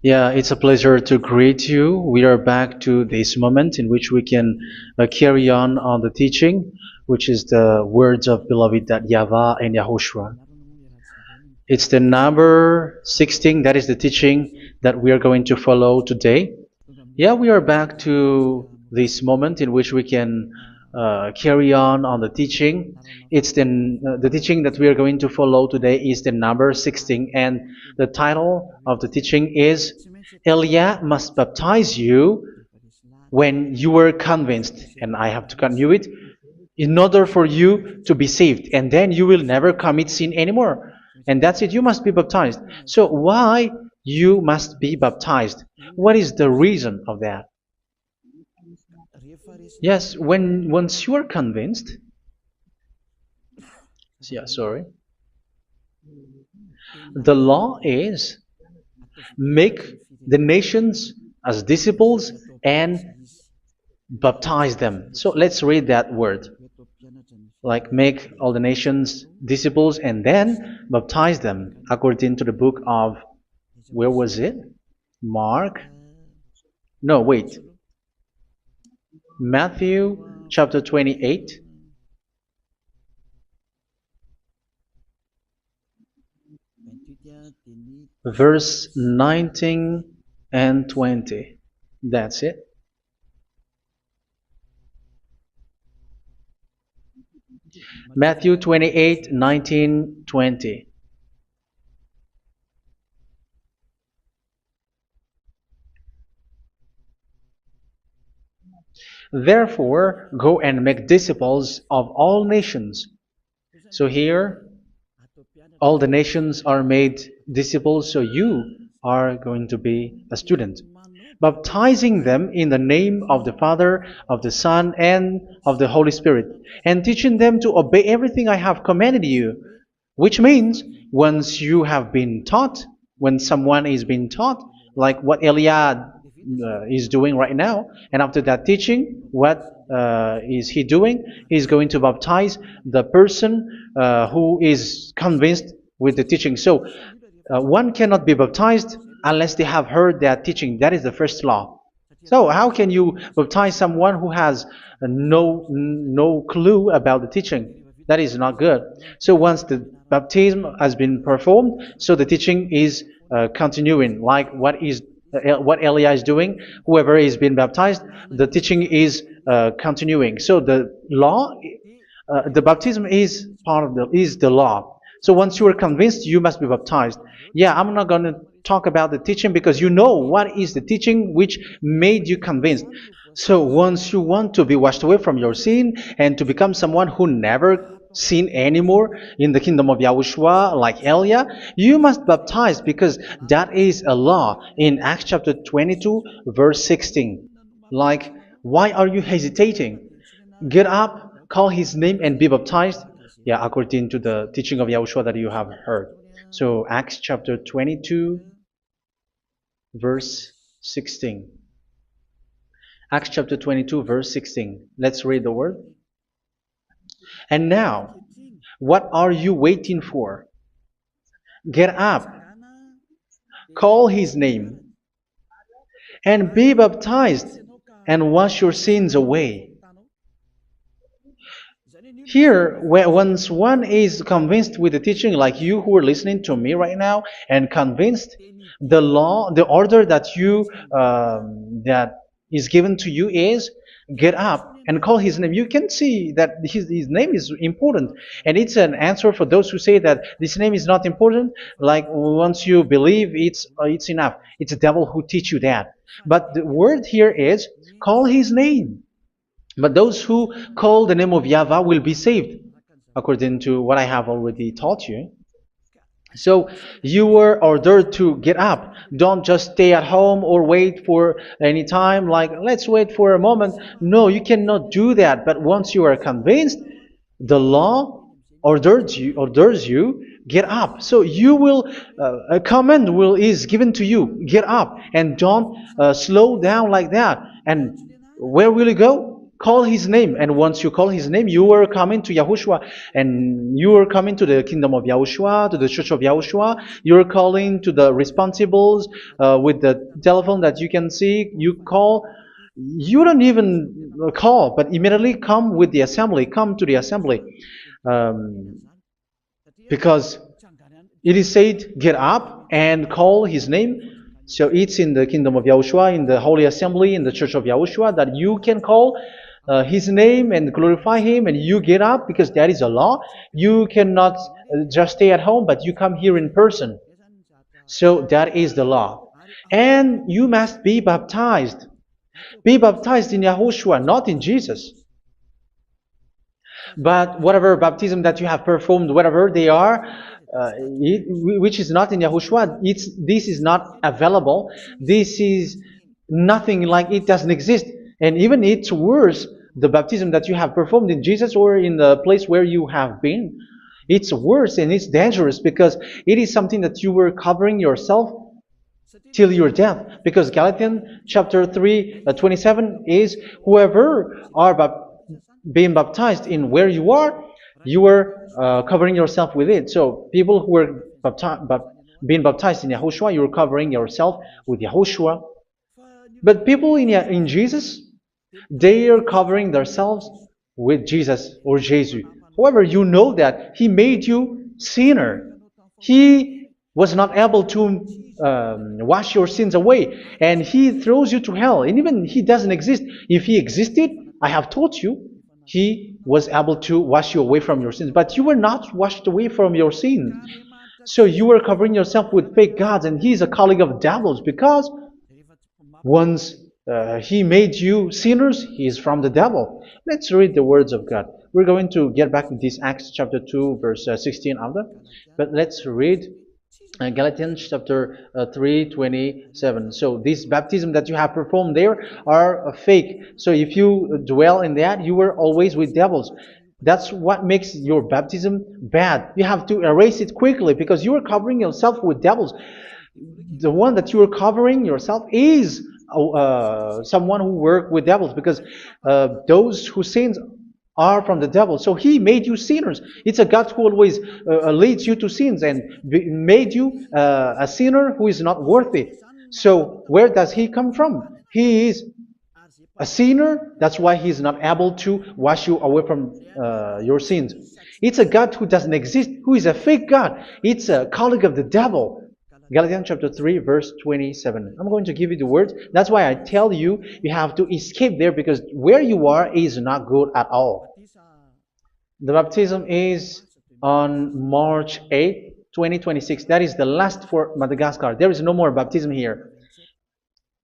Yeah, it's a pleasure to greet you. We are back to this moment in which we can carry on the teaching, which is the words of beloved that YAHVAH and YAHOSHUA. It's the number 16, that is the teaching that we are going to follow today. Yeah, we are back to this moment in which we can carry on the teaching. It's the teaching that we are going to follow today is the number 16, and the title of the teaching is Elia must baptize you when you were convinced, and I have to continue it, in order for you to be saved, and then you will never commit sin anymore. And that's it, you must be baptized. So why you must be baptized? What is the reason of that? Yes, once you are convinced, yeah, sorry, the law is make the nations as disciples and baptize them. So let's read that word. Like make all the nations disciples and then baptize them according to the book of, where was it? Mark? No, wait. Matthew chapter 28. Verse 19 and 20. That's it. Matthew 28, 19, 20. Therefore, go and make disciples of all nations. So here, all the nations are made disciples, so you are going to be a student. Baptizing them in the name of the Father, of the Son, and of the Holy Spirit, and teaching them to obey everything I have commanded you. Which means, once you have been taught, when someone is being taught, like what Elia is doing right now, and after that teaching, what is he doing? He's going to baptize the person who is convinced with the teaching. So one cannot be baptized unless they have heard that teaching. That is the first law. So how can you baptize someone who has no clue about the teaching? That is not good. So once the baptism has been performed, so the teaching is continuing. Like what Elia is doing, whoever is being baptized, the teaching is continuing. So the law, the baptism is part of the law. So once you are convinced, you must be baptized. Yeah, I'm not going to talk about the teaching because you know what is the teaching which made you convinced. So once you want to be washed away from your sin and to become someone who never sin anymore in the kingdom of YAHOSHUA, like Elia, you must baptize because that is a law in Acts chapter 22, verse 16. Like, why are you hesitating? Get up, call his name, and be baptized. Yeah, according to the teaching of YAHOSHUA that you have heard. So Acts chapter 22, verse 16. Acts chapter 22, verse 16. Let's read the word. And now, what are you waiting for? Get up, call his name, and be baptized, and wash your sins away. Here, once one is convinced with the teaching, like you who are listening to me right now, and convinced, the law, the order that that is given to you is get up and call his name. You can see that his name is important, and it's an answer for those who say that this name is not important. Like once you believe, it's enough. It's the devil who teach you that. But the word here is call his name. But those who call the name of YAHVAH will be saved, according to what I have already taught you. So you were ordered to get up. Don't just stay at home or wait for any time, like let's wait for a moment. No, you cannot do that. But once you are convinced, the law orders you get up. So you will a command is given to you, get up, and don't slow down like that. And where will you go? call his name. And once you call his name, you are coming to Yahushua. And you are coming to the kingdom of Yahushua, to the church of Yahushua. You're calling to the responsibles with the telephone that you can see. You call. You don't even call, but immediately come with the assembly. Come to the assembly. Um, because it is said, get up and call his name. So it's in the kingdom of Yahushua, in the holy assembly, in the church of Yahushua, that you can call his name and glorify him, and you get up, because that is a law. You cannot just stay at home, but you come here in person. So that is the law. And you must be baptized. Be baptized in Yahushua, not in Jesus. But whatever baptism that you have performed, whatever they are, which is not in Yahushua, this is not available. This is nothing, like it doesn't exist. And even it's worse, the baptism that you have performed in Jesus or in the place where you have been. It's worse and it's dangerous, because it is something that you were covering yourself till your death. Because Galatians chapter 3, 27 is, whoever are being baptized in where you are covering yourself with it. So people who were being baptized in Yahushua, you're covering yourself with Yahushua. But people in Jesus, they are covering themselves with Jesus or Jesus. However, you know that He made you sinner. He was not able to wash your sins away, and He throws you to hell. And even He doesn't exist. If He existed, I have taught you, He was able to wash you away from your sins. But you were not washed away from your sins. So you were covering yourself with fake gods, and He is a colleague of devils, because once He made you sinners, He is from the devil. Let's read the words of God. We're going to get back to this Acts chapter 2, verse 16 after. But let's read Galatians chapter 3, 27. So this baptism that you have performed there are fake. So if you dwell in that, you were always with devils. That's what makes your baptism bad. You have to erase it quickly, because you are covering yourself with devils. The one that you are covering yourself is someone who works with devils, because those who sin are from the devil. So He made you sinners. It's a God who always leads you to sins, and made you a sinner who is not worthy. So where does He come from? He is a sinner. That's why He is not able to wash you away from your sins. It's a God who doesn't exist, who is a fake God. It's a colleague of the devil. Galatians chapter 3, verse 27. I'm going to give you the words. That's why I tell you, you have to escape there, because where you are is not good at all. The baptism is on March 8, 2026. That is the last for Madagascar. There is no more baptism here.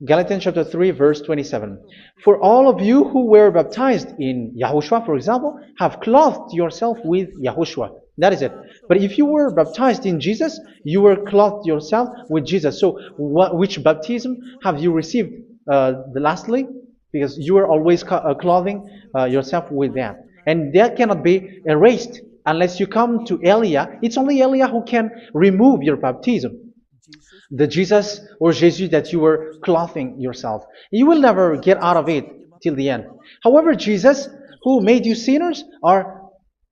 Galatians chapter 3, verse 27. For all of you who were baptized in Yahushua, for example, have clothed yourself with Yahushua. That is it. But if you were baptized in Jesus, you were clothed yourself with Jesus. So which baptism have you received lastly? Because you are always clothing yourself with that. And that cannot be erased unless you come to Eliah. It's only Eliah who can remove your baptism. The Jesus or Jesus that you were clothing yourself. You will never get out of it till the end. However, Jesus, who made you sinners, are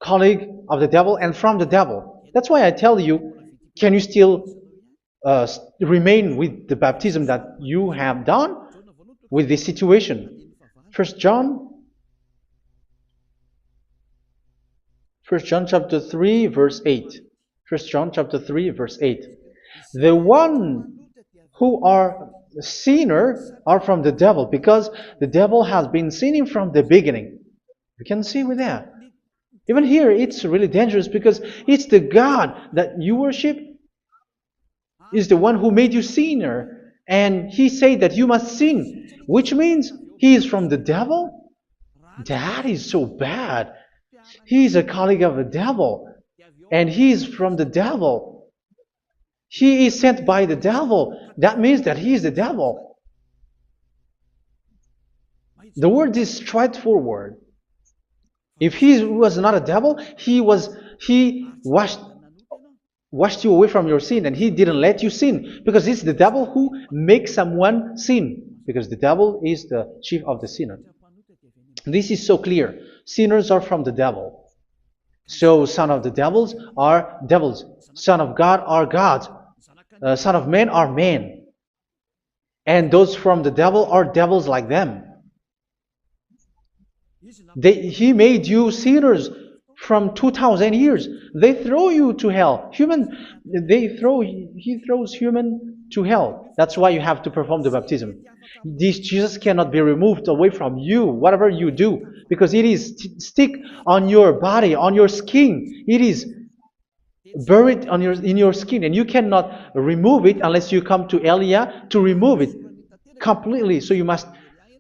colleague of the devil and from the devil. That's why I tell you, can you still remain with the baptism that you have done with this situation? First John chapter 3, verse 8. First John chapter 3, verse 8. The one who are sinner are from the devil, because the devil has been sinning from the beginning. You can see with that. Even here, it's really dangerous, because it's the God that you worship is the one who made you sinner, and He said that you must sin, which means He is from the devil. That is so bad. He is a colleague of the devil, and He is from the devil. He is sent by the devil. That means that He is the devil. The word is straightforward. If He was not a devil, He washed you away from your sin, and He didn't let you sin, because it's the devil who makes someone sin, because the devil is the chief of the sinner. This is so clear. Sinners are from the devil. So son of the devils are devils. Son of God are gods. Son of men are men. And those from the devil are devils like them. He made you sinners from 2,000 years. They throw you to hell. He throws human to hell. That's why you have to perform the baptism. This Jesus cannot be removed away from you, whatever you do, because it is stick on your body, on your skin. It is buried in your skin, and you cannot remove it unless you come to Elia to remove it completely. So you must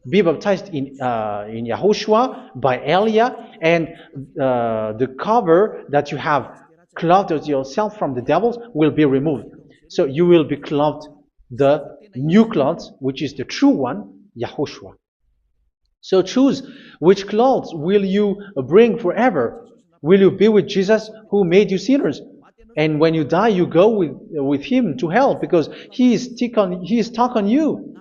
be baptized in YAHOSHUA by Elia, and the cover that you have clothed yourself from the devils will be removed. So you will be clothed the new clothes, which is the true one, YAHOSHUA. So choose which clothes will you bring forever. Will you be with Jesus who made you sinners? And when you die, you go with him to hell because he is stuck on you.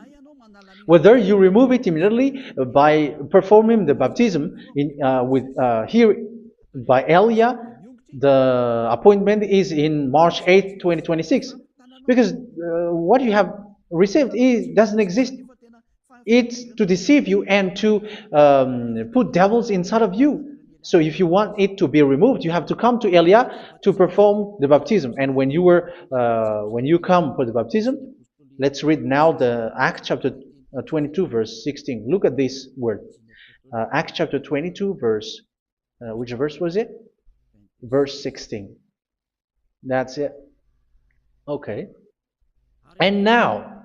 Whether you remove it immediately by performing the baptism here by Elia, the appointment is in March 8th, 2026. Because what you have received doesn't exist. It's to deceive you and to put devils inside of you. So if you want it to be removed, you have to come to Elia to perform the baptism. And when you come for the baptism, let's read now the Acts chapter 22 verse 16. Look at this word. Acts chapter 22 verse, which verse was it? Verse 16. That's it. Okay. And now,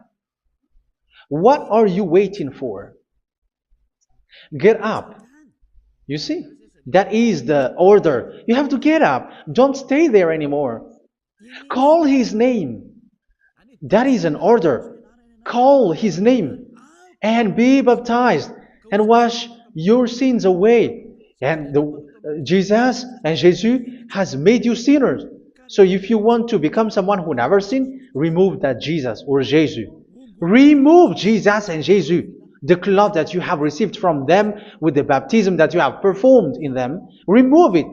what are you waiting for? Get up. You see, that is the order. You have to get up. Don't stay there anymore. Call his name. That is an order. Call his name and be baptized and wash your sins away. And Jesus has made you sinners. So if you want to become someone who never sinned, remove that Jesus or Jesus. Remove Jesus and Jesus, the cloth that you have received from them with the baptism that you have performed in them. Remove it.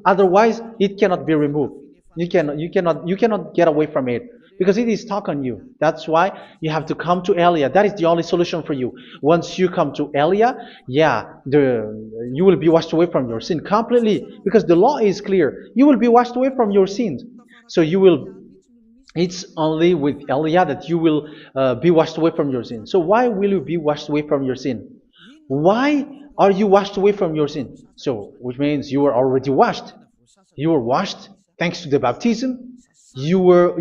Otherwise, it cannot be removed. You cannot get away from it because it is stuck on you. That's why you have to come to Elia. That is the only solution for you. Once you come to Elia, you will be washed away from your sin completely because the law is clear. You will be washed away from your sins. So it's only with Elia that you will be washed away from your sin. So why will you be washed away from your sin? Why are you washed away from your sin? So, which means you were already washed. You were washed thanks to the baptism. You were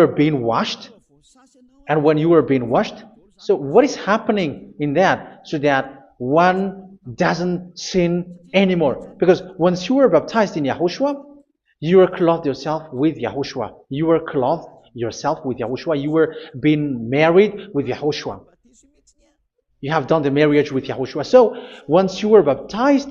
being washed. And when you were being washed, so what is happening in that? So that one doesn't sin anymore. Because once you were baptized in YAHOSHUA, you were clothed yourself with YAHOSHUA. You were clothed yourself with YAHOSHUA. You were being married with YAHOSHUA. You have done the marriage with YAHOSHUA. So once you were baptized,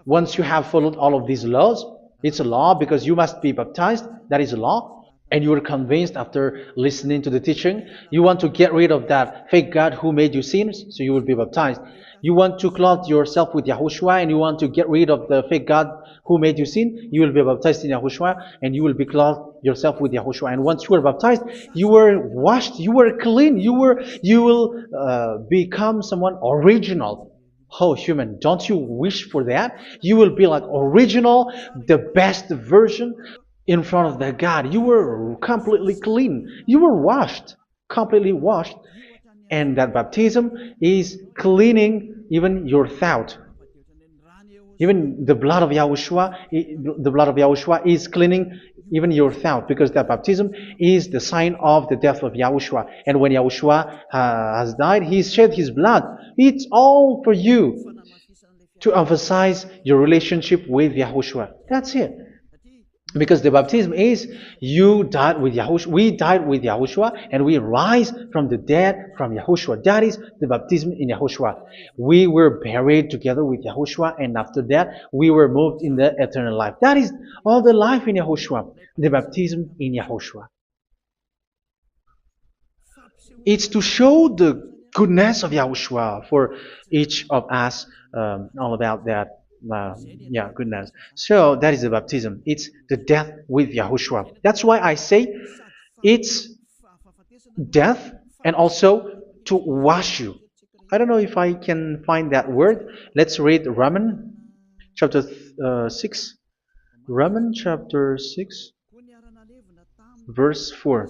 once you have followed all of these laws, it's a law because you must be baptized. That is a law. And you are convinced after listening to the teaching, you want to get rid of that fake God who made you sinners, so you will be baptized. You want to clothe yourself with YAHOSHUA and you want to get rid of the fake God who made you sin, you will be baptized in YAHOSHUA and you will be clothed yourself with YAHOSHUA. And once you are baptized, you were washed, you were clean, you will become someone original. Oh, human, don't you wish for that? You will be like original, the best version in front of the God. You were completely clean. You were washed, completely washed. And that baptism is cleaning even your thought. Even the blood of YAHOSHUA is cleaning even your thought, because that baptism is the sign of the death of YAHOSHUA. And when YAHOSHUA has died, he shed his blood. It's all for you to emphasize your relationship with YAHOSHUA. That's it. Because the baptism is you died with YAHOSHUA, we died with YAHOSHUA, and we rise from the dead from YAHOSHUA. That is the baptism in YAHOSHUA. We were buried together with YAHOSHUA, and after that we were moved in the eternal life. That is all the life in YAHOSHUA, the baptism in YAHOSHUA. It's to show the goodness of Yahushua for each of us, all about that. Yeah, goodness. So that is the baptism. It's the death with Yahushua. That's why I say it's death and also to wash you. I don't know if I can find that word. Let's read Romans chapter 6. Romans chapter 6, verse 4.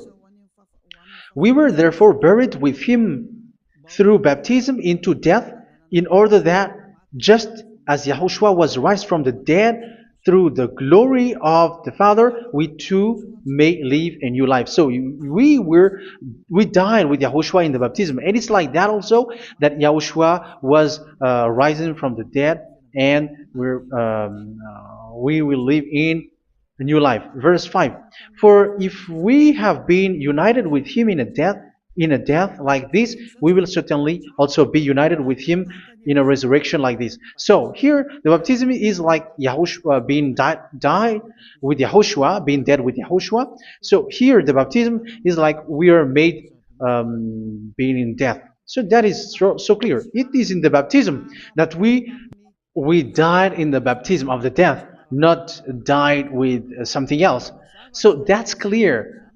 We were therefore buried with him through baptism into death, in order that, just as Yahushua was raised from the dead through the glory of the Father, we too may live a new life. So we died with Yahushua in the baptism, and it's like that also that Yahushua was rising from the dead, and we will live in a new life. Verse 5. For if we have been united with him in a death like this, we will certainly also be united with him in a resurrection like this. So here the baptism is like Yahushua being died with Yahushua, being dead with Yahushua. So here the baptism is like we are made being in death. So that is so clear. It is in the baptism that we died in the baptism of the death, not died with something else. So that's clear.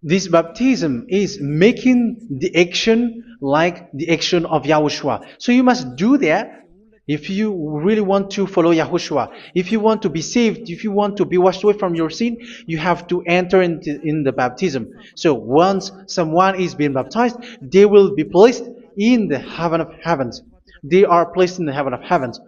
This baptism is making the action like the action of Yahushua. So you must do that if you really want to follow Yahushua. If you want to be saved, if you want to be washed away from your sin, you have to enter in the baptism. So once someone is being baptized, they will be placed in the heaven of heavens. They are placed in the heaven of heavens,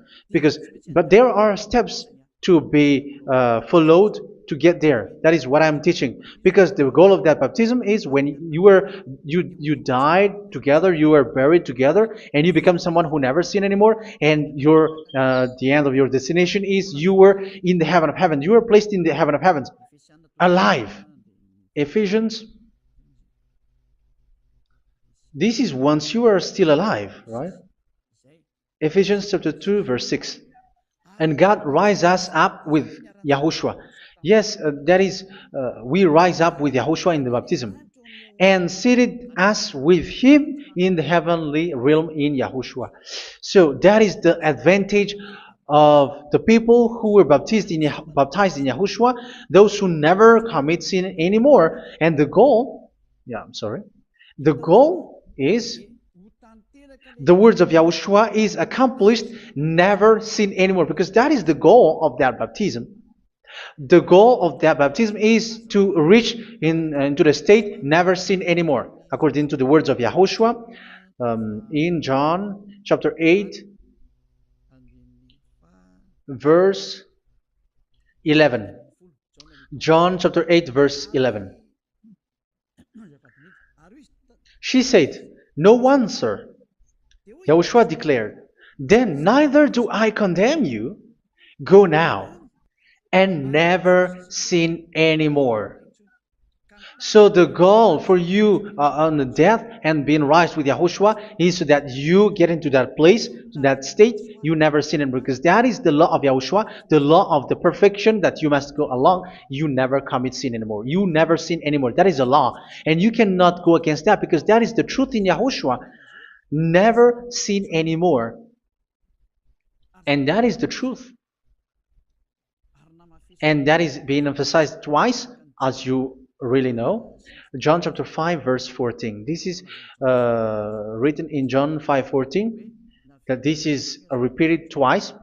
but there are steps to be followed to get there. That is what I'm teaching, because the goal of that baptism is when you died together, you were buried together, and you become someone who never sin anymore, and the end of your destination is you were in the heaven of heaven. You were placed in the heaven of heavens, alive. Ephesians. This is once you are still alive, right? Ephesians chapter 2, verse 6. And God rise us up with Yahushua. Yes, that is, we rise up with Yahushua in the baptism. And seated us with him in the heavenly realm in Yahushua. So that is the advantage of the people who were baptized in Yahushua, those who never commit sin anymore. And the goal, the goal is the words of Yahushua is accomplished, never sin anymore, because that is the goal of that baptism. The goal of that baptism is to reach into the state never sin anymore, according to the words of Yahushua in John chapter 8, verse 11. John chapter 8, verse 11. She said, "No one, sir." Yahushua declared, "Then neither do I condemn you. Go now and never sin anymore." So the goal for you on the death and being raised with Yahushua is so that you get into that place, to that state, you never sin anymore. Because that is the law of Yahushua, the law of the perfection that you must go along. You never commit sin anymore. You never sin anymore. That is a law. And you cannot go against that, because that is the truth in Yahushua. Never sin anymore. And that is the truth. And that is being emphasized twice, as you really know. John chapter 5, verse 14. This is written in John 5:14, that this is repeated twice.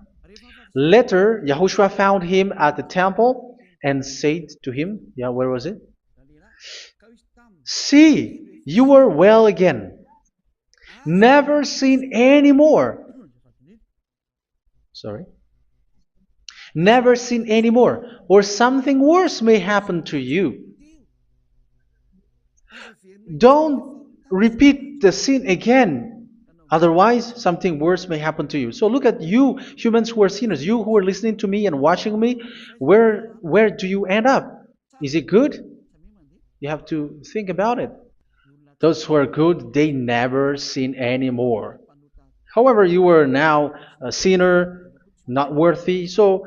Later, Yahushua found him at the temple and said to him, where was it? "See, you are well again. Never sin anymore." Never sin anymore, or something worse may happen to you. Don't repeat the sin again. Otherwise, something worse may happen to you. So look at you, humans who are sinners, you who are listening to me and watching me. Where do you end up? Is it good? You have to think about it. Those who are good, they never sin anymore. However, you are now a sinner, not worthy, so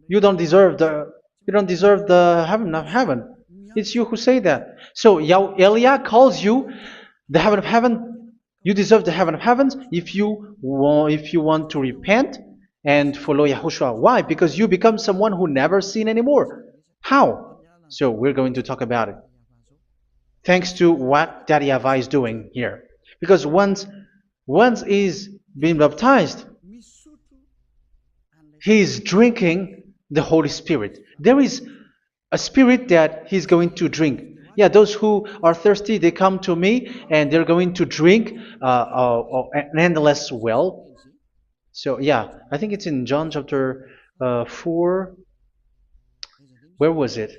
you don't deserve the heaven of heaven. It's you who say that. So Eliah calls you the heaven of heaven You deserve the heaven of heavens if you want to repent and follow Yahushua. Why? Because you become someone who never sin anymore. How? So we're going to talk about it. Thanks to what Daddy YAHVAH is doing here. Because once is being baptized, he is drinking the Holy Spirit. There is a spirit that he's going to drink. Yeah, those who are thirsty, they come to me and they're going to drink an endless well. So yeah, I think it's in John chapter 4. Where was it?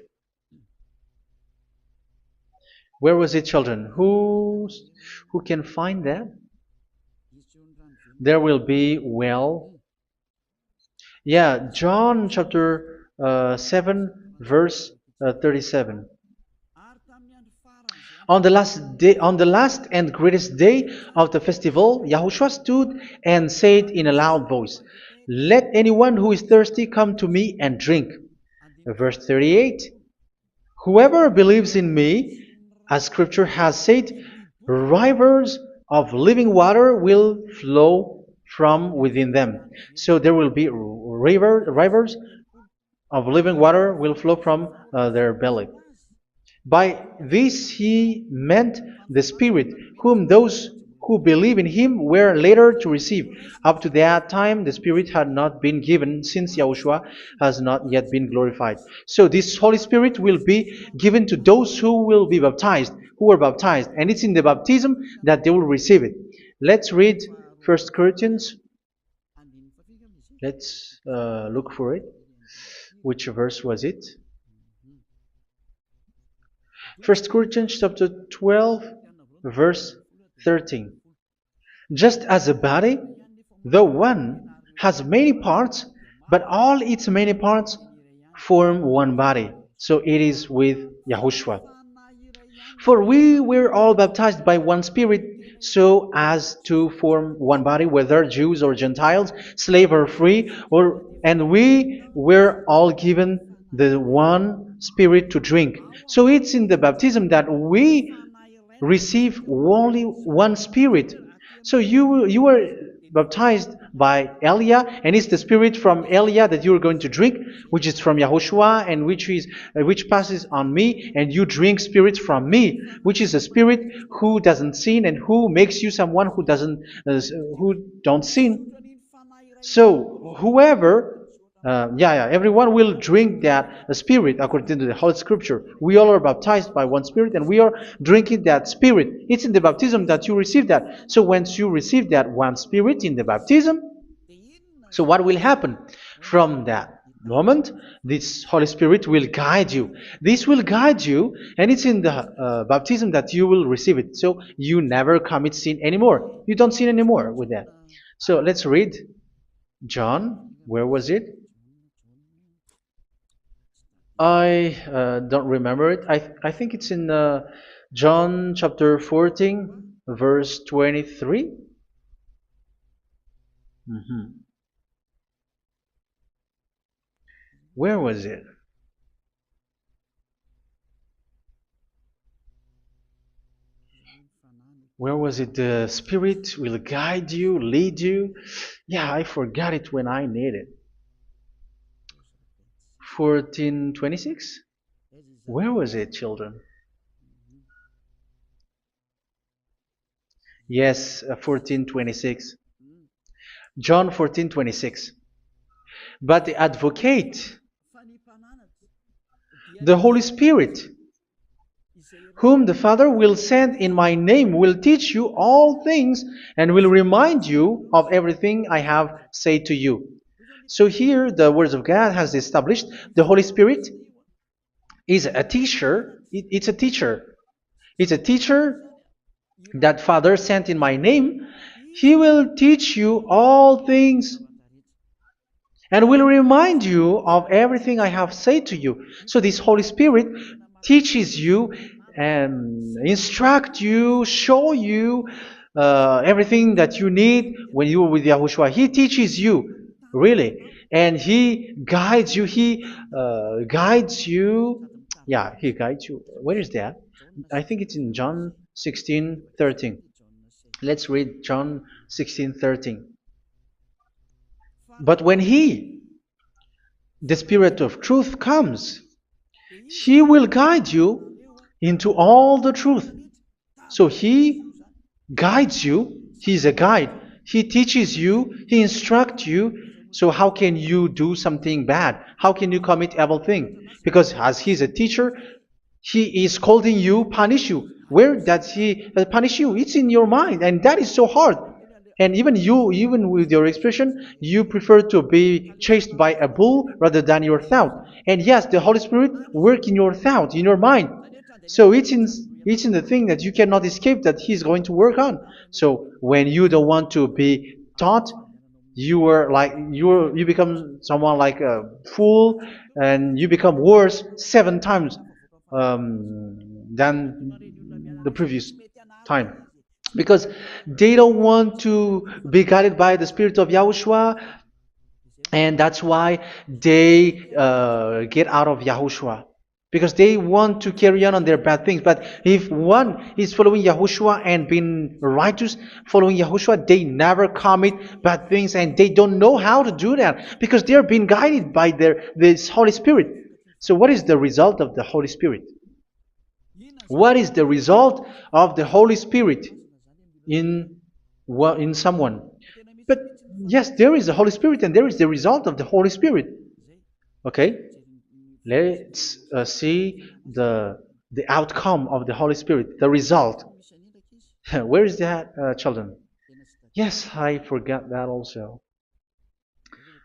Where was it, children? Who can find that? There will be well. Yeah, John chapter 7, verse 37. On the last day, on the last and greatest day of the festival, Yahushua stood and said in a loud voice, "Let anyone who is thirsty come to me and drink." Verse 38. Whoever believes in me, as Scripture has said, rivers of living water will flow from within them. So there will be rivers of living water will flow from their belly. By this he meant the Spirit, whom those who believe in him were later to receive. Up to that time, the Spirit had not been given, since Yahushua has not yet been glorified. So this Holy Spirit will be given to those who will be baptized, who were baptized, and it's in the baptism that they will receive it. Let's read 1 Corinthians. Let's look for it. Which verse was it? 1 Corinthians chapter 12, verse 13. Just as a body, though one, has many parts, but all its many parts form one body. So it is with Yahushua. For we were all baptized by one Spirit, so as to form one body, whether Jews or Gentiles, slave or free, and we were all given the one Spirit to drink. So it's in the baptism that we receive only one Spirit. So you were baptized by Elia, and it's the Spirit from Elia that you are going to drink, which is from Yahushua, and which passes on me, and you drink Spirit from me, which is a Spirit who doesn't sin and who makes you someone who don't sin. So whoever everyone will drink that Spirit according to the Holy Scripture. We all are baptized by one Spirit, and we are drinking that Spirit. It's in the baptism that you receive that. So once you receive that one Spirit in the baptism, so what will happen? From that moment, this Holy Spirit will guide you. This will guide you, and it's in the baptism that you will receive it. So you never commit sin anymore. You don't sin anymore with that. So let's read John. Where was it? I don't remember it. I think it's in John chapter 14, verse 23. Where was it? Where was it? The Spirit will guide you, lead you. Yeah, I forgot it when I need it. 14:26? Where was it, children? Yes, 14:26. John 14:26. But the advocate, the Holy Spirit, whom the Father will send in my name, will teach you all things and will remind you of everything I have said to you. So here the words of God has established the Holy Spirit is a teacher. It's a teacher. It's a teacher that Father sent in my name. He will teach you all things and will remind you of everything I have said to you. So this Holy Spirit teaches you and instruct you, show you everything that you need when you are with Yahushua. He teaches you, really. And He guides you. He guides you. Yeah, He guides you. Where is that? I think it's in John 16:13. Let's read John 16:13. But when He, the Spirit of truth, comes, He will guide you into all the truth. So He guides you. He's a guide. He teaches you. He instructs you. So how can you do something bad? How can you commit evil thing? Because as He's a teacher, He is scolding you, punish you. Where does He punish you? It's in your mind, and that is so hard. And even you, even with your expression, you prefer to be chased by a bull rather than your thought. And yes, the Holy Spirit work in your thought, in your mind. So it's in the thing that you cannot escape that He's going to work on. So when you don't want to be taught, you become someone like a fool, and you become worse 7 times than the previous time, because they don't want to be guided by the Spirit of Yahushua, and that's why they get out of Yahushua, because they want to carry on their bad things. But if one is following Yahushua and being righteous, following Yahushua, they never commit bad things, and they don't know how to do that because they are being guided by this Holy Spirit. So what is the result of the Holy Spirit? What is the result of the Holy Spirit in someone? But yes, there is the Holy Spirit, and there is the result of the Holy Spirit. Okay, let's see the outcome of the Holy Spirit, the result. Where is that, children? Yes, I forgot that also.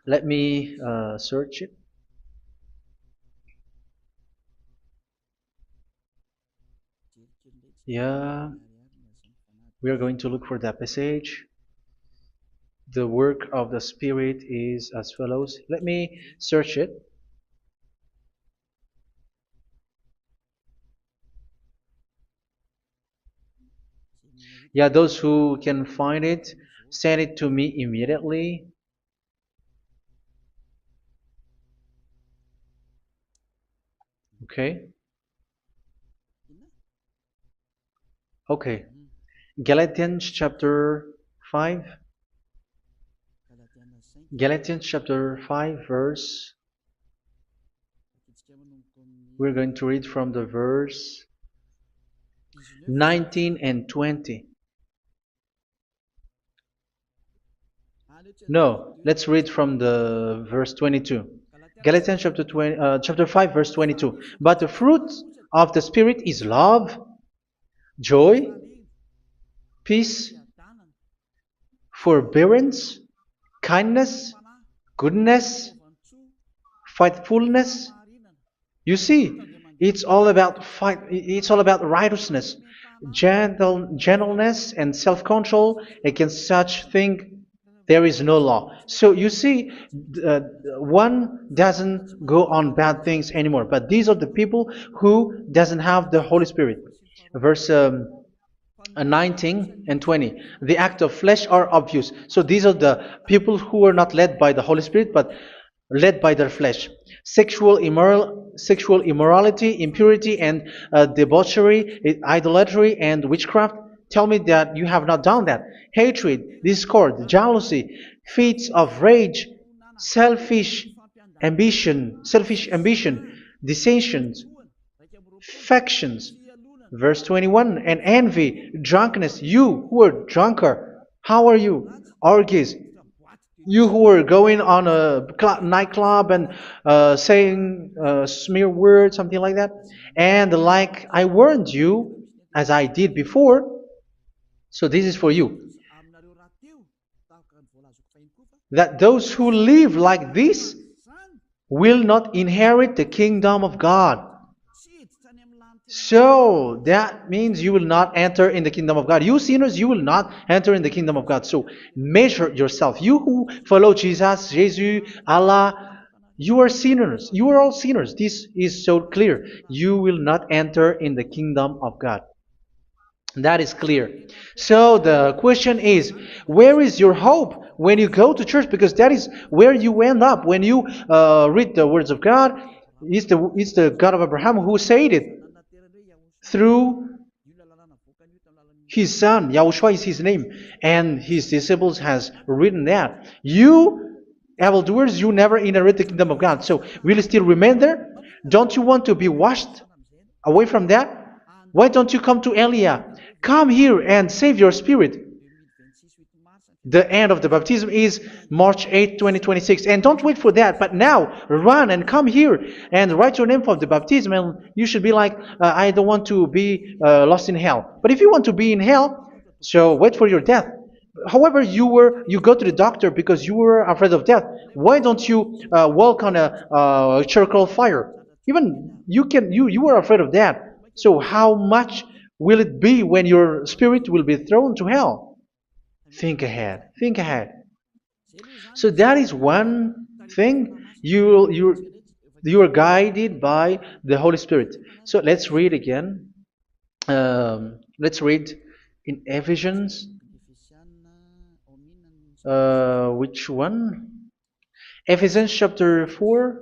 Let me search it. Yeah, we are going to look for that passage. The work of the Spirit is as follows. Let me search it. Yeah, those who can find it, send it to me immediately. Okay. Okay. Galatians chapter 5. Galatians chapter 5 verse. We're going to read from the verse 19 and 20. No, let's read from the verse 22. Galatians chapter 5 verse 22. But the fruit of the Spirit is love, joy, peace, forbearance, kindness, goodness, faithfulness. You see, it's all about fight. It's all about righteousness, gentleness, and self-control. Against such thing, there is no law. So you see, one doesn't go on bad things anymore. But these are the people who doesn't have the Holy Spirit. Verse 19 and 20. The act of flesh are obvious. So these are the people who are not led by the Holy Spirit, but led by their flesh. Sexual immorality, impurity, and debauchery, idolatry, and witchcraft. Tell me that you have not done that. Hatred, discord, jealousy, fits of rage, selfish ambition, dissensions, factions. Verse 21, and envy, drunkenness. You who are drunkard, how are you? Orgies. You who are going on a nightclub and saying smear words, something like that. And like I warned you, as I did before, so this is for you. That those who live like this will not inherit the kingdom of God. So that means you will not enter in the kingdom of God. You sinners, you will not enter in the kingdom of God. So measure yourself. You who follow Jesus, Allah, you are sinners. You are all sinners. This is so clear. You will not enter in the kingdom of God. That is clear. So the question is, where is your hope when you go to church? Because that is where you end up. When you read the words of God, it's the God of Abraham who said it. Through His son, Yahushua is his name, and his disciples has written that. You evildoers, you never inherit the kingdom of God. So will you still remain there? Don't you want to be washed away from that? Why don't you come to Elia? Come here and save your spirit. The end of the baptism is March 8th, 2026. And don't wait for that, but now run and come here and write your name for the baptism. And you should be like, I don't want to be lost in hell. But if you want to be in hell, so wait for your death. However, you go to the doctor because you were afraid of death. Why don't you walk on a charcoal fire? Even you were afraid of that. So how much will it be when your spirit will be thrown to hell? Think ahead. Think ahead. So that is one thing. You are guided by the Holy Spirit. So let's read again. Let's read in Ephesians. Which one? Ephesians chapter 4.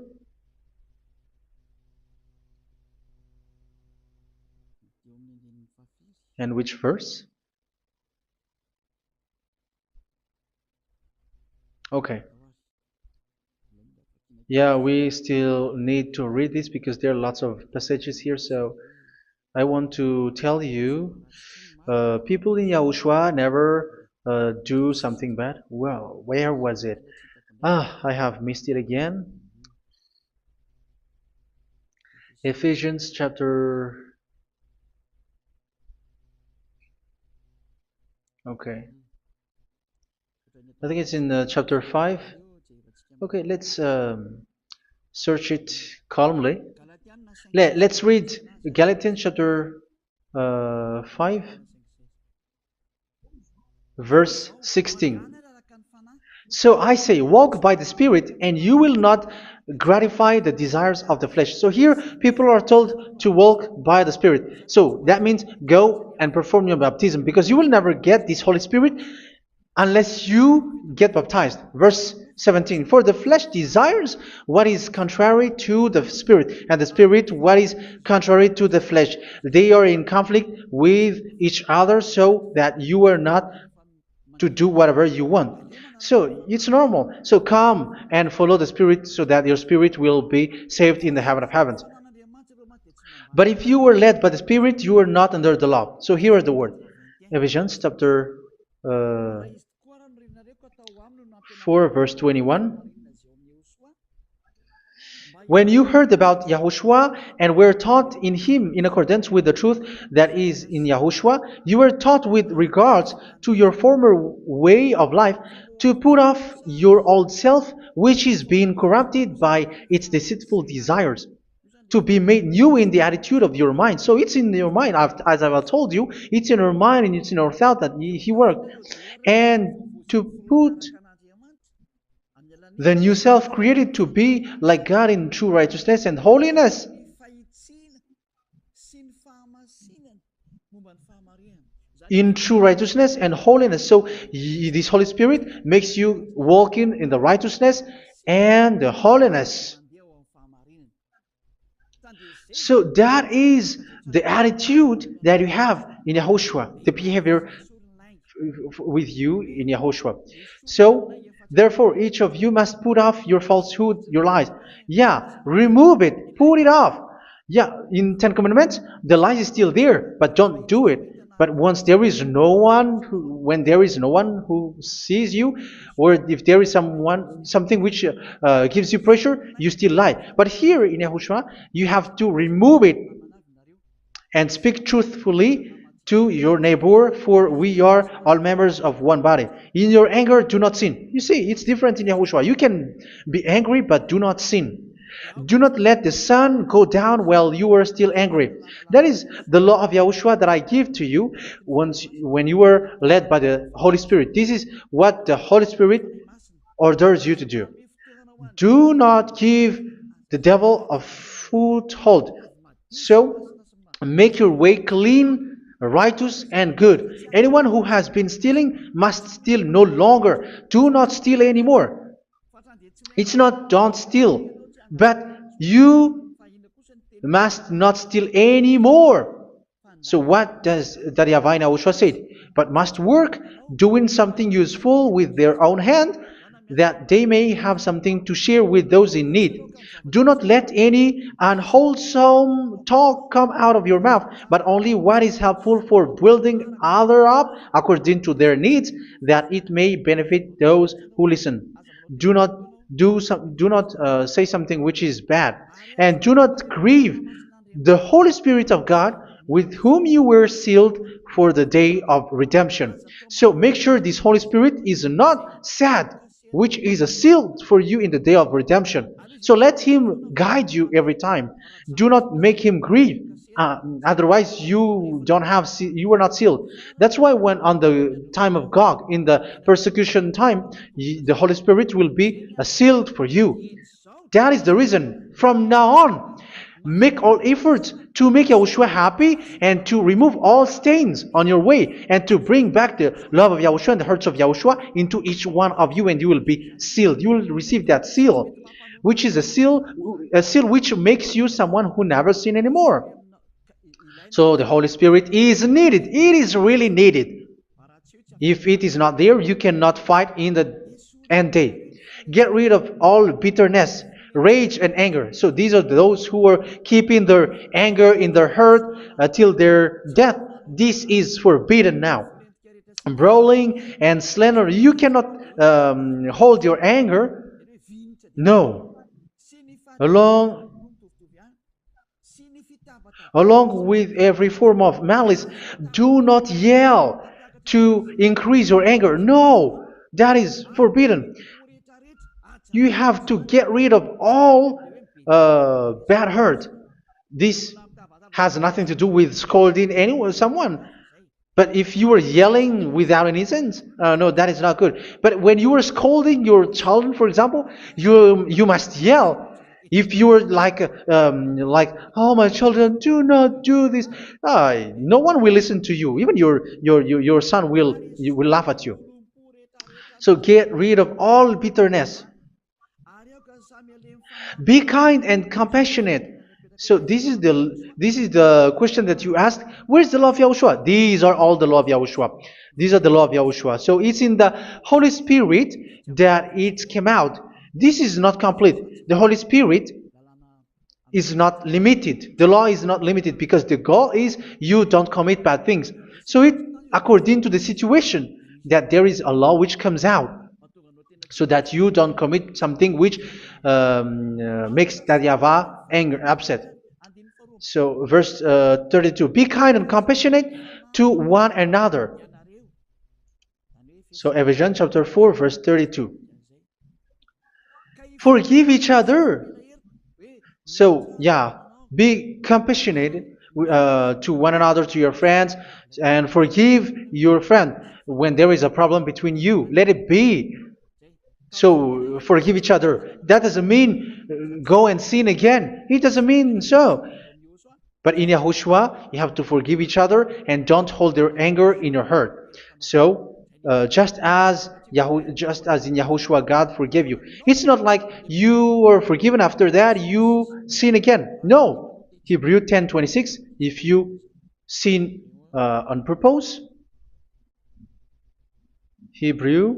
And which verse? Okay. Yeah, we still need to read this because there are lots of passages here. So I want to tell you, people in Yahushua never do something bad. Well, where was it? I have missed it again. Ephesians chapter. Okay. I think it's in chapter 5. Okay, let's search it calmly. Let's read Galatians chapter 5, verse 16. So I say, walk by the Spirit, and you will not gratify the desires of the flesh. So here, people are told to walk by the Spirit. So that means go and perform your baptism, because you will never get this Holy Spirit unless you get baptized. Verse 17. For the flesh desires what is contrary to the Spirit, and the Spirit what is contrary to the flesh. They are in conflict with each other, so that you are not to do whatever you want. So it's normal. So come and follow the Spirit so that your spirit will be saved in the heaven of heavens. But if you were led by the Spirit, you are not under the law. So here is the word. Ephesians chapter 4 verse 21. When you heard about Yahushua and were taught in him in accordance with the truth that is in Yahushua, you were taught with regards to your former way of life to put off your old self, which is being corrupted by its deceitful desires, to be made new in the attitude of your mind. So it's in your mind, as I've told you, it's in your mind and it's in your thought that he worked. And to put the new self created to be like God in true righteousness and holiness. In true righteousness and holiness. So this Holy Spirit makes you walk in the righteousness and the holiness. So that is the attitude that you have in Yahushua, the behavior with you in Yahushua. So therefore, each of you must put off your falsehood, your lies. Yeah, remove it, put it off. Yeah, in Ten Commandments, the lies is still there, but don't do it. But once there is no one, when there is no one who sees you, or if there is something which gives you pressure, you still lie. But here in Yahushua, you have to remove it and speak truthfully to your neighbor, for we are all members of one body. In your anger, do not sin. You see, it's different in Yahushua. You can be angry, but do not sin. Do not let the sun go down while you are still angry. That is the law of Yahushua that I give to you when you were led by the Holy Spirit. This is what the Holy Spirit orders you to do. Do not give the devil a foothold. So, make your way clean, righteous, and good. Anyone who has been stealing must steal no longer. Do not steal anymore. It's not don't steal, but you must not steal anymore. So what does Daryavai Yahushua said? But must work doing something useful with their own hand, that they may have something to share with those in need. Do not let any unwholesome talk come out of your mouth, but only what is helpful for building other up according to their needs, that it may benefit those who listen. Do not do not say something which is bad, and do not grieve the Holy Spirit of God, with whom you were sealed for the day of redemption. So make sure this Holy Spirit is not sad, which is a seal for you in the day of redemption. So let Him guide you every time. Do not make Him grieve. Otherwise, you don't have you are not sealed. That's why when on the time of God, in the persecution time, the Holy Spirit will be a sealed for you. That is the reason. From now on, make all efforts to make Yahushua happy and to remove all stains on your way and to bring back the love of Yahushua and the hearts of Yahushua into each one of you, and you will be sealed. You will receive that seal, which is a seal which makes you someone who never sin anymore. So the Holy Spirit is needed. It is really needed. If it is not there, you cannot fight in the end day. Get rid of all bitterness, rage, and anger. So these are those who are keeping their anger in their heart until their death. This is forbidden now. Brawling and slander. You cannot hold your anger. No. Along Along with every form of malice, do not yell to increase your anger. No, that is forbidden. You have to get rid of all bad hurt. This has nothing to do with scolding anyone, someone. But if you are yelling without any sense, no, that is not good. But when you are scolding your children, for example, you must yell. If you are like, oh my children, do not do this, no one will listen to you. Even your son will laugh at you. So get rid of all bitterness. Be kind and compassionate. So this is the question that you asked. Where's the law of Yahushua? These are all the law of Yahushua. These are the law of Yahushua. So it's in the Holy Spirit that it came out. This is not complete. The Holy Spirit is not limited. The law is not limited because the goal is you don't commit bad things. So it according to the situation that there is a law which comes out, so that you don't commit something which makes that YAHVAH anger, upset. So verse 32, be kind and compassionate to one another. So Ephesians chapter 4 verse 32. Forgive each other. So yeah, be compassionate to one another, to your friends, and forgive your friend when there is a problem between you. Let it be. So forgive each other. That doesn't mean go and sin again. It doesn't mean so. But in Yahushua, you have to forgive each other and don't hold their anger in your heart. So just as in Yahushua, God forgave you. It's not like you were forgiven after that you sin again. No. Hebrew 10:26. If you sin on purpose, Hebrews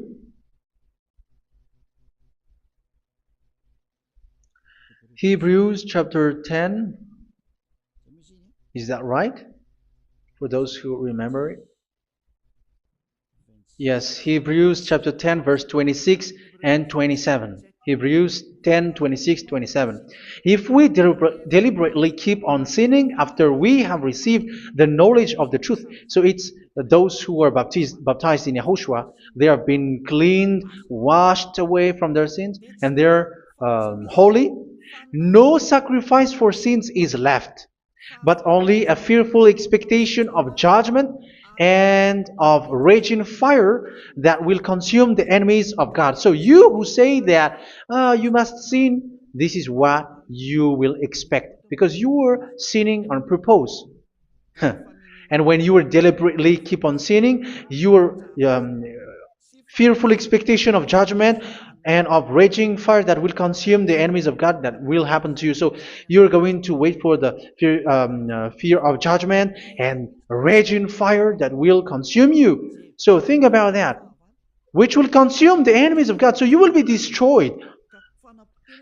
chapter 10. Is that right? For those who remember it. Yes, Hebrews chapter 10 verse 26 and 27. Hebrews 10, 26, 27. If we deliberately keep on sinning after we have received the knowledge of the truth, so it's those who are baptized in Yahushua, they have been cleaned, washed away from their sins, and they're holy. No sacrifice for sins is left, but only a fearful expectation of judgment and of raging fire that will consume the enemies of God. So you who say that you must sin, this is what you will expect, because you were sinning on purpose. And when you deliberately keep on sinning, your fearful expectation of judgment and of raging fire that will consume the enemies of God that will happen to you. So you're going to wait for the fear of judgment and raging fire that will consume you. So think about that, which will consume the enemies of God. So you will be destroyed.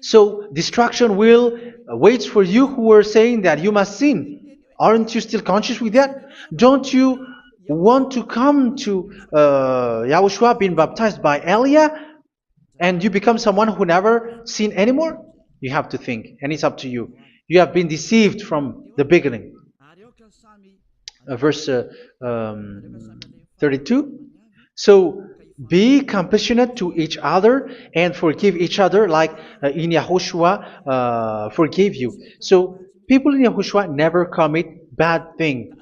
So destruction will wait for you who are saying that you must sin. Aren't you still conscious with that? Don't you want to come to Yahushua being baptized by Elia and you become someone who never sin anymore? You have to think, and it's up to you. You have been deceived from the beginning. Verse 32. So be compassionate to each other and forgive each other like in Yahushua forgave you. So people in Yahushua never commit bad thing.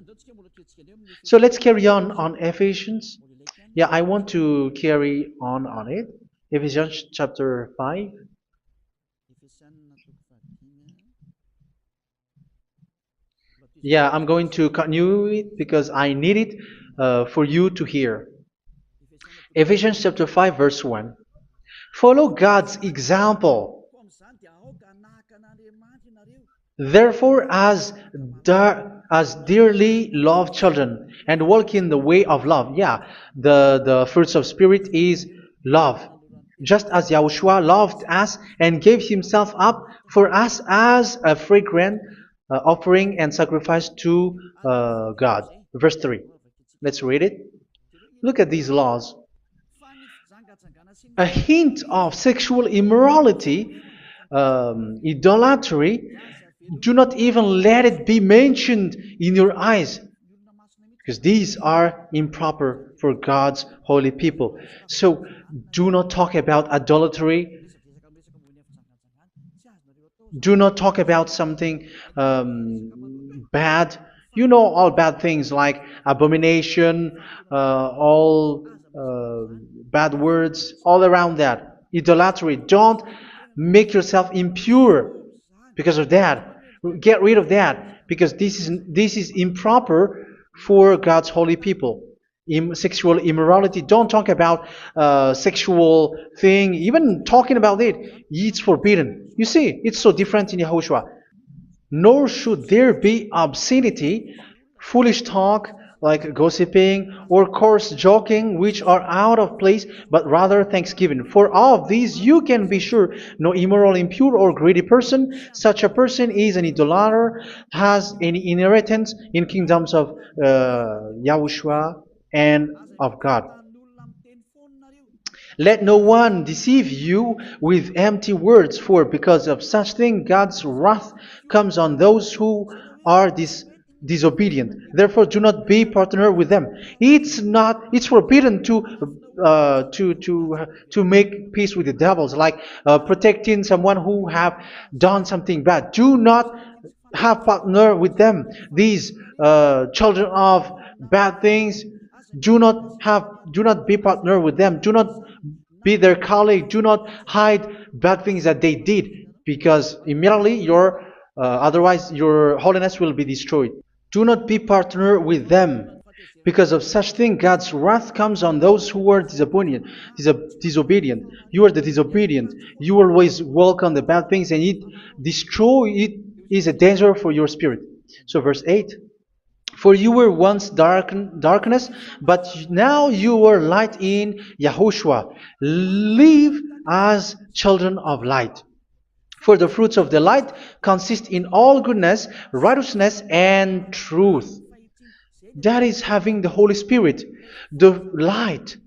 So let's carry on Ephesians. Yeah, I want to carry on it. Ephesians chapter 5. Yeah, I'm going to continue it because I need it for you to hear. Ephesians chapter 5 verse 1. Follow God's example. Therefore, as dearly loved children, and walk in the way of love. Yeah, the fruits of spirit is love. Just as Yahushua loved us and gave himself up for us as a fragrant offering and sacrifice to God. Verse 3. Let's read it. Look at these laws. A hint of sexual immorality, idolatry, do not even let it be mentioned in your eyes, because these are improper for God's holy people. So do not talk about idolatry. Do not talk about something bad. You know all bad things like abomination, all bad words, all around that. Idolatry. Don't make yourself impure because of that. Get rid of that because this is improper for God's holy people. Sexual immorality. Don't talk about sexual thing. Even talking about it's forbidden. You see, it's so different in Yahushua. Nor should there be obscenity, foolish talk like gossiping or coarse joking, which are out of place, but rather thanksgiving. For of these you can be sure: no immoral, impure, or greedy person, such a person is an idolater, has any inheritance in kingdoms of Yahushua and of God. Let no one deceive you with empty words, for because of such thing God's wrath comes on those who are disobedient. Therefore, do not be partner with them. It's forbidden to make peace with the devils, like protecting someone who have done something bad. Do not have partner with them. These children of bad things, do not be partner with them. Do not be their colleague. Do not hide bad things that they did, because immediately otherwise your holiness will be destroyed. Do not be partner with them. Because of such thing, God's wrath comes on those who are disobedient. You are the disobedient. You always walk on the bad things, and it is a danger for your spirit. So verse 8. For you were once darkness, but now you are light in Yahushua. Live as children of light. For the fruits of the light consist in all goodness, righteousness, and truth. That is having the Holy Spirit, the light.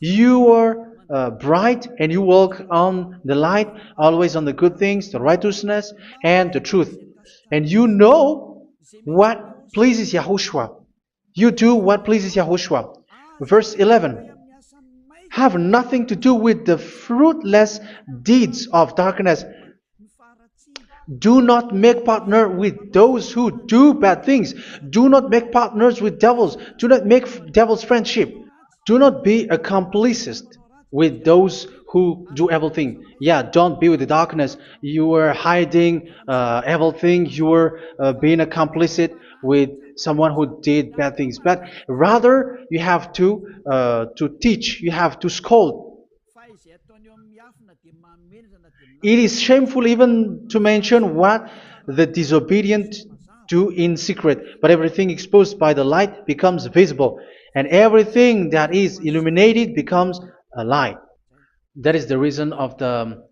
You are bright and you walk on the light, always on the good things, the righteousness, and the truth. And you know what pleases Yahushua. You do what pleases Yahushua. Verse 11. Have nothing to do with the fruitless deeds of darkness. Do not make partner with those who do bad things. Do not make partners with devils. Do not make devil's friendship. Do not be accomplices with those who do evil things. Yeah, don't be with the darkness. You are hiding evil things. You are being a complicit with someone who did bad things. But rather, you have to teach. You have to scold. It is shameful even to mention what the disobedient do in secret, but everything exposed by the light becomes visible, and everything that is illuminated becomes a light. That is the reason of the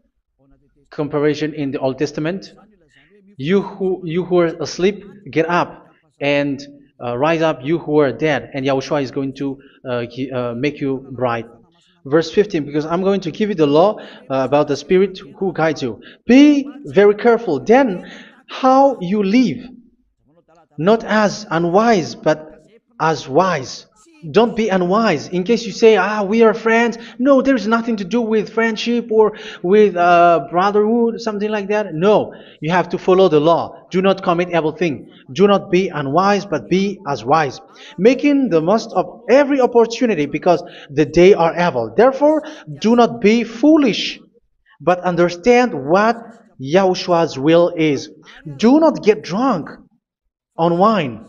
comparison in the Old Testament. You who are asleep, get up and rise up, you who are dead, and Yahushua is going to make you bright. Verse 15, because I'm going to give you the law about the Spirit who guides you. Be very careful then how you live, not as unwise, but as wise. Don't be unwise. In case you say, we are friends. No, there's nothing to do with friendship or with brotherhood, something like that. No, you have to follow the law. Do not commit evil thing. Do not be unwise, but be as wise, making the most of every opportunity because the day are evil. Therefore, do not be foolish, but understand what Yahushua's will is. Do not get drunk on wine,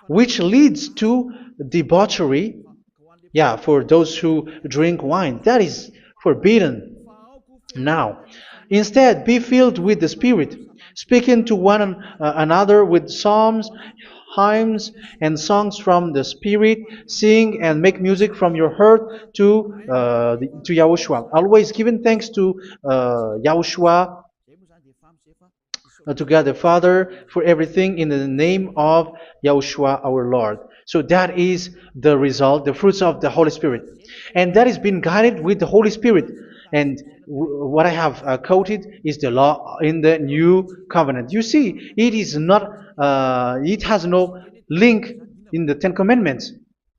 which leads to debauchery. Yeah, for those who drink wine, that is forbidden now. Instead, be filled with the Spirit, speaking to one another with psalms, hymns, and songs from the Spirit. Sing and make music from your heart to Yahushua. Always giving thanks to Yahushua, to God the Father for everything in the name of Yahushua our Lord. So that is the result, the fruits of the Holy Spirit. And that is being guided with the Holy Spirit. And what I have quoted is the law in the new covenant. You see, it is not, it has no link in the Ten Commandments.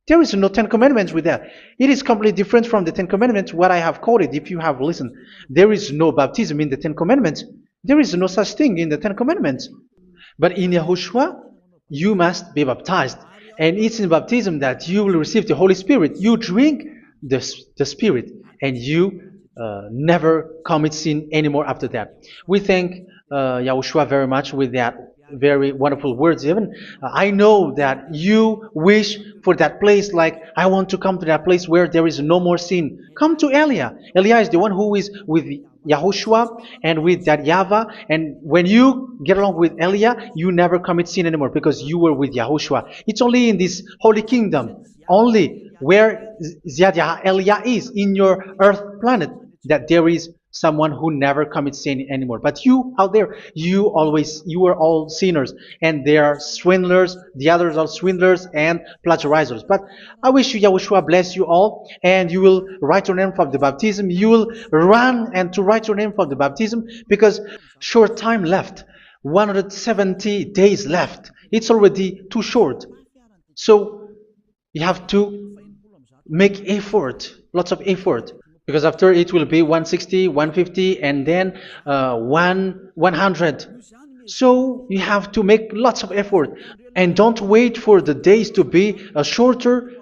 There is no Ten Commandments with that. It is completely different from the Ten Commandments, what I have quoted, if you have listened. There is no baptism in the Ten Commandments. There is no such thing in the Ten Commandments. But in Yahushua, you must be baptized. And it's in baptism that you will receive the Holy Spirit. You drink the Spirit, and you never commit sin anymore after that. We thank Yahushua very much with that very wonderful words. Even I know that you wish for that place, like I want to come to that place where there is no more sin. Come to Elia. Elia is the one who is with Yahushua and with that YAHVAH, and when you get along with Elia, you never commit sin anymore because you were with Yahushua. It's only in this holy kingdom, only where Ziad Elia is, in your earth planet, that there is someone who never commits sin anymore. But you out there, you are all sinners, and they are swindlers. The others are swindlers and plagiarizers. But I wish you, Yahushua, bless you all, and you will write your name for the baptism. You will run and to write your name for the baptism, because short time left, 170 days left. It's already too short. So you have to make effort, lots of effort, because after it will be 160, 150, and then 100. So you have to make lots of effort, and don't wait for the days to be shorter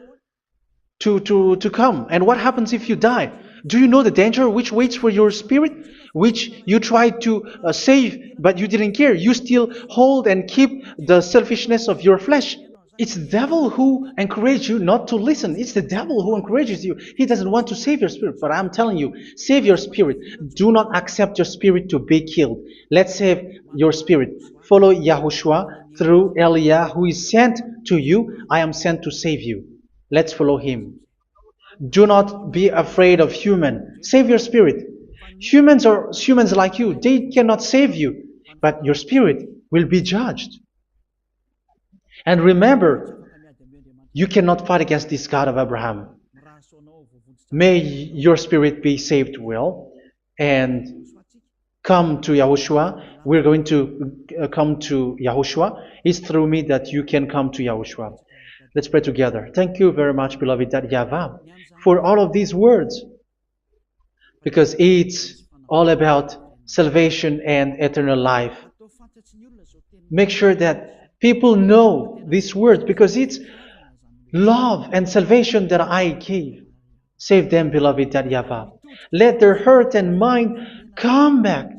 to come. And what happens if you die? Do you know the danger which waits for your spirit, which you tried to save, but you didn't care? You still hold and keep the selfishness of your flesh. It's the devil who encourages you not to listen. It's the devil who encourages you. He doesn't want to save your spirit. But I'm telling you, save your spirit. Do not accept your spirit to be killed. Let's save your spirit. Follow Yahushua through Elia, who is sent to you. I am sent to save you. Let's follow him. Do not be afraid of human. Save your spirit. Humans are humans like you. They cannot save you. But your spirit will be judged. And remember, you cannot fight against this God of Abraham. May your spirit be saved well and come to Yahushua. We're going to come to Yahushua. It's through me that you can come to Yahushua. Let's pray together. Thank you very much, beloved YAHVAH, for all of these words, because it's all about salvation and eternal life. Make sure that people know these words, because it's love and salvation that I gave. Save them, beloved YAHVAH. Let their heart and mind come back,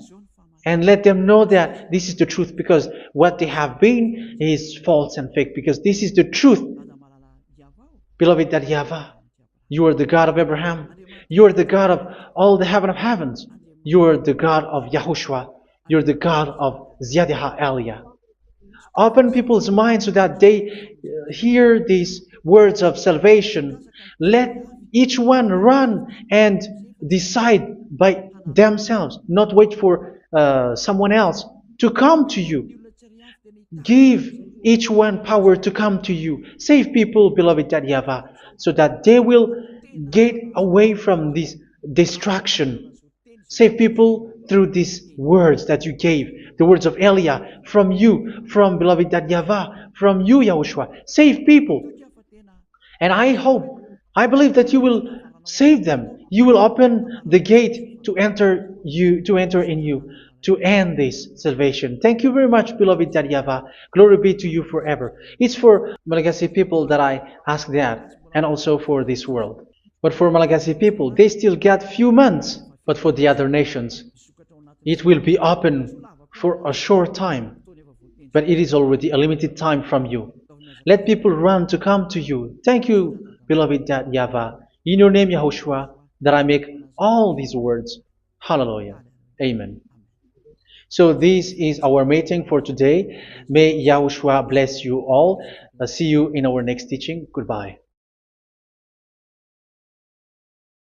and let them know that this is the truth, because what they have been is false and fake, because this is the truth. Beloved YAHVAH, you are the God of Abraham. You are the God of all the heaven of heavens. You're the God of Yahushua. You're the God of Ziyadha Elia. Open people's minds so that they hear these words of salvation. Let each one run and decide by themselves, not wait for someone else to come to you. Give each one power to come to you. Save people, beloved Yahavah, so that they will get away from this distraction. Save people through these words that you gave, the words of Elia, from you, from beloved Yahavah, from you, Yahushua. Save people. And I hope, I believe that you will save them. You will open the gate to enter in you, to end this salvation. Thank you very much, beloved Yahavah. Glory be to you forever. It's for Malagasy people that I ask that, and also for this world. But for Malagasy people, they still get few months. But for the other nations, it will be open for a short time. But it is already a limited time from you. Let people run to come to you. Thank you, beloved Yahavah. In your name, Yahushua, that I make all these words. Hallelujah. Amen. So this is our meeting for today. May Yahushua bless you all. See you in our next teaching. Goodbye.